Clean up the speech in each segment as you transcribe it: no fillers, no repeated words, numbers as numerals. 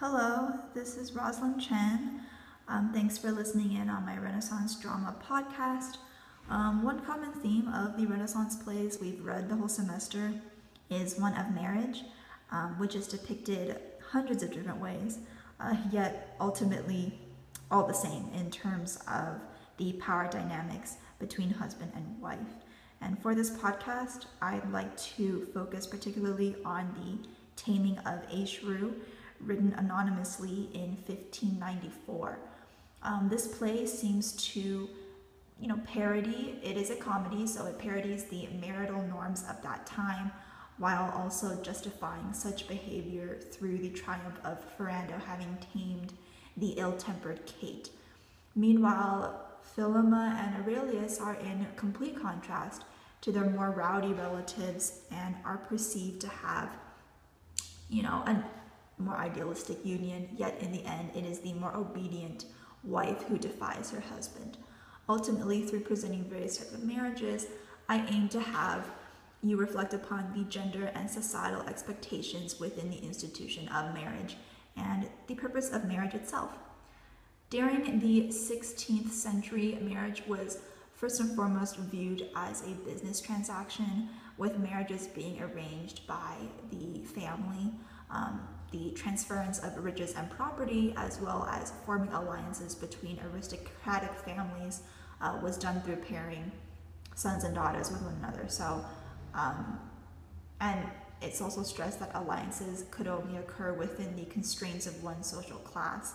Hello, this is Rosalyn Chen. Thanks for listening in on my Renaissance drama podcast. One common theme of the Renaissance plays we've read the whole semester is one of marriage, which is depicted hundreds of different ways, yet ultimately all the same in terms of the power dynamics between husband and wife. And for this podcast, I'd like to focus particularly on the taming of a shrew, written anonymously in 1594. This play seems to, parody. It is a comedy, so it parodies the marital norms of that time, while also justifying such behavior through the triumph of Ferrando having tamed the ill-tempered Kate. Meanwhile, Philomela and Aurelius are in complete contrast to their more rowdy relatives and are perceived to have, a more idealistic union, yet in the end it is the more obedient wife who defies her husband. Ultimately, through presenting various types of marriages, I aim to have you reflect upon the gender and societal expectations within the institution of marriage and the purpose of marriage itself. During the 16th century, marriage was first and foremost viewed as a business transaction, with marriages being arranged by the family, the transference of riches and property, as well as forming alliances between aristocratic families was done through pairing sons and daughters with one another. And it's also stressed that alliances could only occur within the constraints of one social class.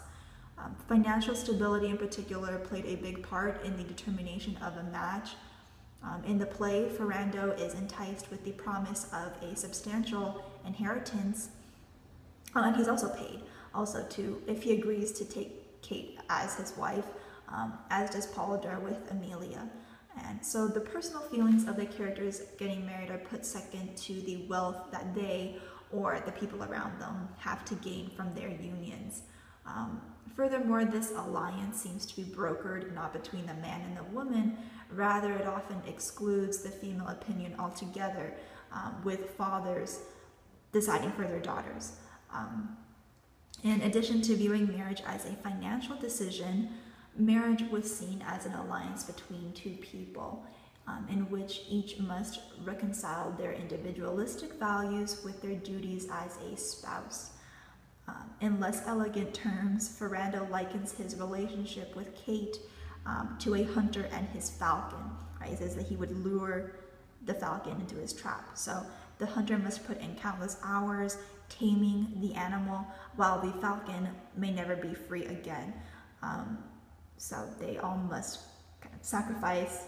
Financial stability in particular played a big part in the determination of a match. In the play, Ferrando is enticed with the promise of a substantial inheritance, and he's also paid if he agrees to take Kate as his wife, as does Polydor with Amelia. And so the personal feelings of the characters getting married are put second to the wealth that they or the people around them have to gain from their unions. Furthermore, this alliance seems to be brokered not between the man and the woman, rather it often excludes the female opinion altogether, with fathers deciding for their daughters. In addition to viewing marriage as a financial decision, marriage was seen as an alliance between two people, in which each must reconcile their individualistic values with their duties as a spouse. In less elegant terms, Ferrando likens his relationship with Kate to a hunter and his falcon. Right? He says that he would lure the falcon into his trap. So the hunter must put in countless hours taming the animal, while the falcon may never be free again. So they all must kind of sacrifice,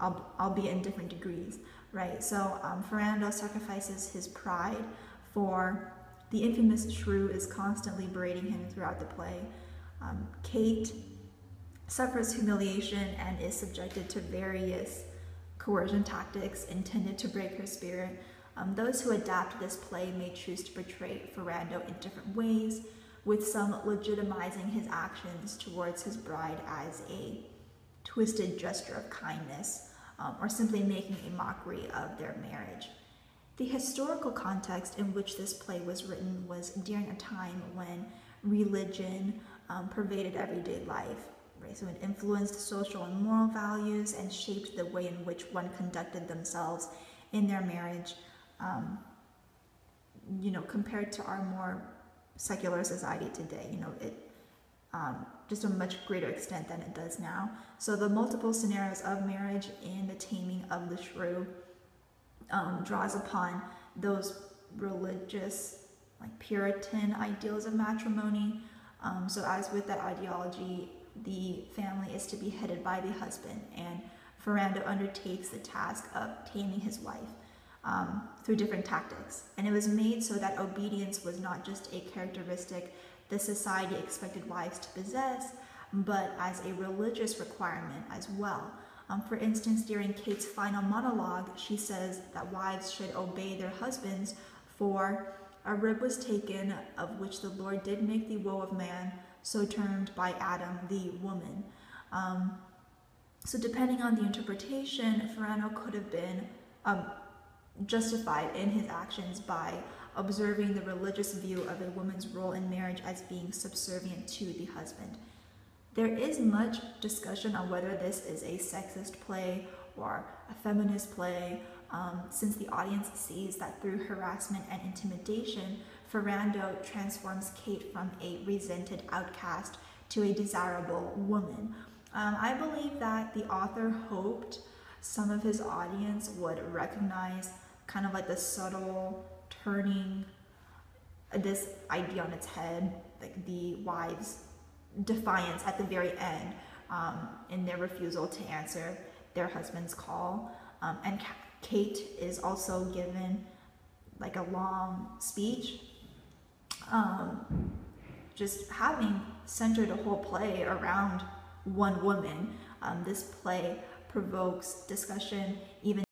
albeit in different degrees, right? So Ferrando sacrifices his pride for the infamous shrew is constantly berating him throughout the play. Kate suffers humiliation and is subjected to various coercion tactics intended to break her spirit. Those who adapt this play may choose to portray Ferrando in different ways, with some legitimizing his actions towards his bride as a twisted gesture of kindness, or simply making a mockery of their marriage. The historical context in which this play was written was during a time when religion pervaded everyday life, right? So it influenced social and moral values and shaped the way in which one conducted themselves in their marriage, compared to our more secular society today. Just a much greater extent than it does now. So the multiple scenarios of marriage in the taming of the shrew draws upon those religious, Puritan ideals of matrimony. So as with that ideology, the family is to be headed by the husband, and Ferrando undertakes the task of taming his wife through different tactics. And it was made so that obedience was not just a characteristic the society expected wives to possess, but as a religious requirement as well. For instance, during Kate's final monologue, she says that wives should obey their husbands, for a rib was taken, of which the Lord did make the woe of man, so termed by Adam the woman. So depending on the interpretation, Ferrando could have been justified in his actions by observing the religious view of a woman's role in marriage as being subservient to the husband. There is much discussion on whether this is a sexist play or a feminist play, since the audience sees that through harassment and intimidation, Ferrando transforms Kate from a resented outcast to a desirable woman. I believe that the author hoped some of his audience would recognize kind of like the subtle turning this idea on its head, like the wives' defiance at the very end, in their refusal to answer their husband's call. And Kate is also given like a long speech, just having centered a whole play around one woman. This play provokes discussion even